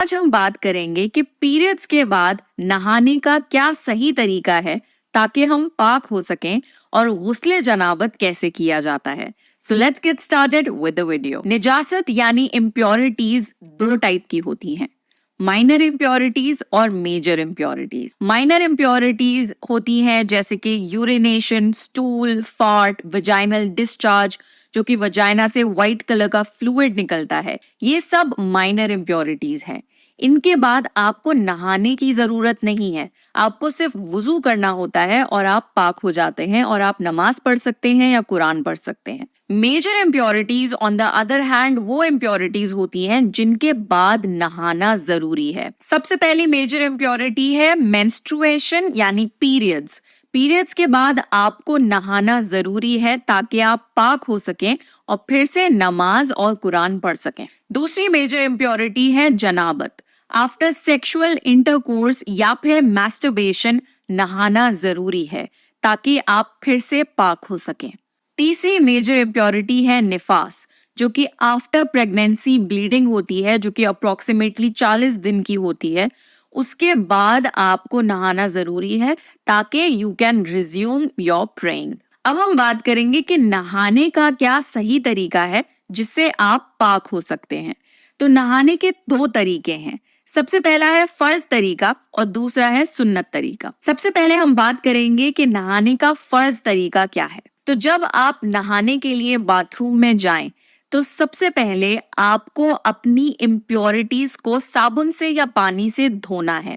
आज हम बात करेंगे कि पीरियड्स के बाद नहाने का क्या सही तरीका है ताकि हम पाक हो सकें और गुस्ले जनाबत कैसे किया जाता है। So let's get started with the video. निजासत यानी इम्प्योरिटीज दो टाइप की होती हैं, माइनर इम्प्योरिटीज और मेजर इम्प्योरिटीज। माइनर इम्प्योरिटीज होती हैं जैसे कि urination, stool, fart, vaginal discharge, जो कि वजाइना से व्हाइट कलर का फ्लूइड निकलता है। ये सब माइनर इम्प्योरिटीज हैं। इनके बाद आपको नहाने की जरूरत नहीं है, आपको सिर्फ वुजू करना होता है और आप पाक हो जाते हैं और आप नमाज पढ़ सकते हैं या कुरान पढ़ सकते हैं। Major impurities on the other hand वो इम्प्योरिटीज होती हैं जिनके बाद नहाना जरूरी है। सबसे पहली मेजर इम्प्योरिटी है मेंस्ट्रुएशन यानी पीरियड्स। पीरियड्स के बाद आपको नहाना जरूरी है ताकि आप पाक हो सकें और फिर से नमाज और कुरान पढ़ सकें। दूसरी मेजर इम्प्योरिटी है जनाबत। आफ्टर सेक्सुअल इंटरकोर्स या फिर मैस्टरबेशन नहाना जरूरी है ताकि आप फिर से पाक हो सकें। तीसरी मेजर इम्प्योरिटी है निफास, जो कि आफ्टर प्रेगनेंसी ब्लीडिंग होती है, जो कि अप्रोक्सीमेटली 40 दिन की होती है। उसके बाद आपको नहाना जरूरी है ताकि you can resume your praying. अब हम बात करेंगे कि नहाने का क्या सही तरीका है जिससे आप पाक हो सकते हैं। तो नहाने के दो तरीके हैं। सबसे पहला है फर्ज तरीका और दूसरा है सुन्नत तरीका। सबसे पहले हम बात करेंगे कि नहाने का फर्ज तरीका क्या है। तो जब आप नहाने के लिए बाथरूम में जाएं तो सबसे पहले आपको अपनी इम्प्योरिटीज को साबुन से या पानी से धोना है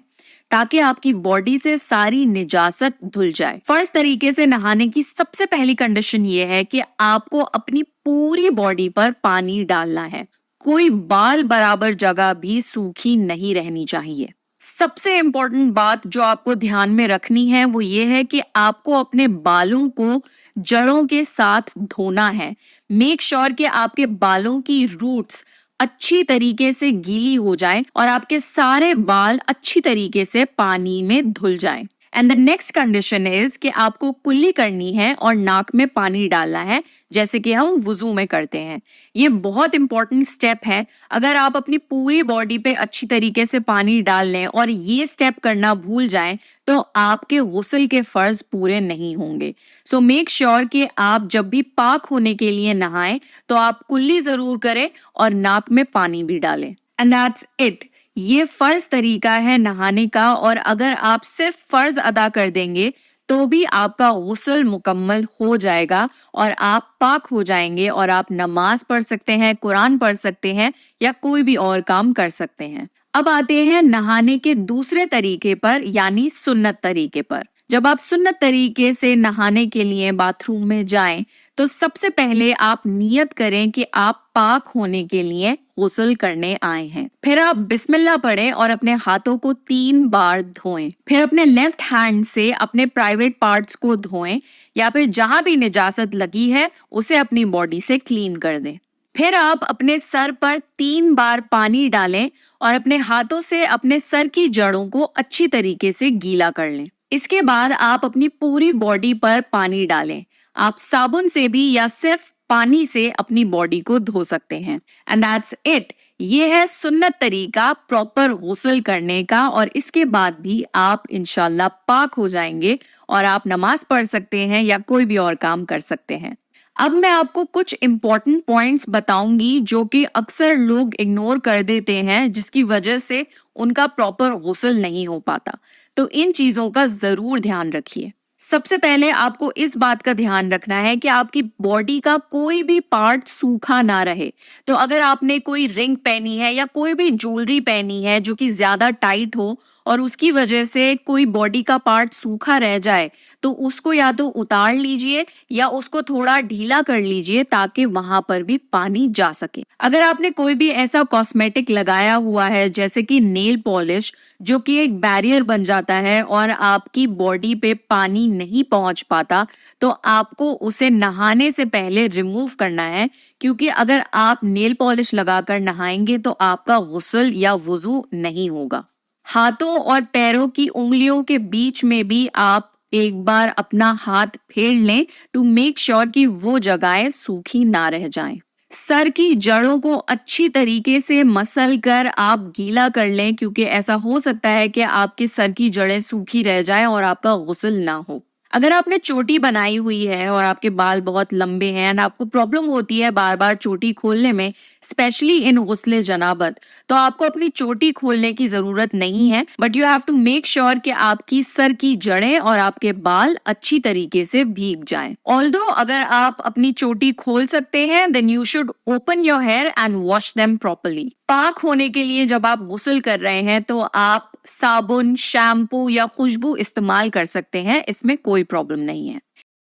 ताकि आपकी बॉडी से सारी निजासत धुल जाए। फर्ज तरीके से नहाने की सबसे पहली कंडीशन ये है कि आपको अपनी पूरी बॉडी पर पानी डालना है। कोई बाल बराबर जगह भी सूखी नहीं रहनी चाहिए। सबसे इम्पोर्टेंट बात जो आपको ध्यान में रखनी है वो ये है कि आपको अपने बालों को जड़ों के साथ धोना है। मेक श्योर कि आपके बालों की रूट्स अच्छी तरीके से गीली हो जाए और आपके सारे बाल अच्छी तरीके से पानी में धुल जाएं। And the next condition is कि आपको कुल्ली करनी है और नाक में पानी डालना है जैसे कि हम वुजू में करते हैं। ये बहुत इंपॉर्टेंट स्टेप है। अगर आप अपनी पूरी बॉडी पे अच्छी तरीके से पानी डाल लें और ये स्टेप करना भूल जाएं तो आपके गुस्ल के फर्ज पूरे नहीं होंगे। सो मेक श्योर कि आप जब भी पाक होने के लिए नहाएं तो आप कुल्ली जरूर करें और नाक में पानी भी डालें। And that's it. ये फर्ज तरीका है नहाने का और अगर आप सिर्फ फर्ज अदा कर देंगे तो भी आपका गुस्ल मुकम्मल हो जाएगा और आप पाक हो जाएंगे और आप नमाज पढ़ सकते हैं, कुरान पढ़ सकते हैं या कोई भी और काम कर सकते हैं। अब आते हैं नहाने के दूसरे तरीके पर यानी सुन्नत तरीके पर। जब आप सुन्नत तरीके से नहाने के लिए बाथरूम में जाएं तो सबसे पहले आप नियत करें कि आप पाक होने के लिए गुस्ल करने आए हैं। फिर आप बिस्मिल्लाह पढ़ें और अपने हाथों को 3 बार धोएं। फिर अपने लेफ्ट हैंड से अपने प्राइवेट पार्ट्स को धोएं या फिर जहां भी निजासत लगी है उसे अपनी बॉडी से क्लीन कर दें। फिर आप अपने सर पर 3 बार पानी डालें और अपने हाथों से अपने सर की जड़ों को अच्छी तरीके से गीला कर लें। इसके बाद आप अपनी पूरी बॉडी पर पानी डालें। आप साबुन से भी या सिर्फ पानी से अपनी बॉडी को धो सकते हैं। And that's it. ये है सुन्नत तरीका प्रॉपर गुस्ल करने का और इसके बाद भी आप इंशाल्लाह पाक हो जाएंगे और आप नमाज पढ़ सकते हैं या कोई भी और काम कर सकते हैं। अब मैं आपको कुछ इंपॉर्टेंट पॉइंट्स बताऊंगी जो कि अक्सर लोग इग्नोर कर देते हैं जिसकी वजह से उनका प्रॉपर गुस्ल नहीं हो पाता। तो इन चीजों का जरूर ध्यान रखिए। सबसे पहले आपको इस बात का ध्यान रखना है कि आपकी बॉडी का कोई भी पार्ट सूखा ना रहे। तो अगर आपने कोई रिंग पहनी है या कोई भी ज्वेलरी पहनी है जो कि ज्यादा टाइट हो और उसकी वजह से कोई बॉडी का पार्ट सूखा रह जाए तो उसको या तो उतार लीजिए या उसको थोड़ा ढीला कर लीजिए ताकि वहां पर भी पानी जा सके। अगर आपने कोई भी ऐसा कॉस्मेटिक लगाया हुआ है जैसे कि नेल पॉलिश जो कि एक बैरियर बन जाता है और आपकी बॉडी पे पानी नहीं पहुंच पाता तो आपको उसे नहाने से पहले रिमूव करना है, क्योंकि अगर आप नेल पॉलिश लगाकर नहाएंगे तो आपका गुस्ल या वुजू नहीं होगा। हाथों और पैरों की उंगलियों के बीच में भी आप एक बार अपना हाथ फेर लें टू मेक श्योर कि वो जगहें सूखी ना रह जाएं। सर की जड़ों को अच्छी तरीके से मसल कर आप गीला कर लें, क्योंकि ऐसा हो सकता है कि आपके सर की जड़ें सूखी रह जाएं और आपका गुस्ल ना हो। अगर आपने चोटी बनाई हुई है और आपके बाल बहुत लंबे हैं एंड आपको प्रॉब्लम होती है बार बार चोटी खोलने में, स्पेशली इन गुस्ले जनाबत, तो आपको अपनी चोटी खोलने की जरूरत नहीं है, but you have to make sure कि आपकी सर की जड़ें और आपके बाल अच्छी तरीके से भीग जाएं। ऑल्दो अगर आप अपनी चोटी खोल सकते हैं, then you should open your hair and wash them properly. पाक होने के लिए जब आप गुस्ल कर रहे हैं तो आप साबुन, शैम्पू या खुशबू इस्तेमाल कर सकते हैं, इसमें कोई प्रॉब्लम नहीं है।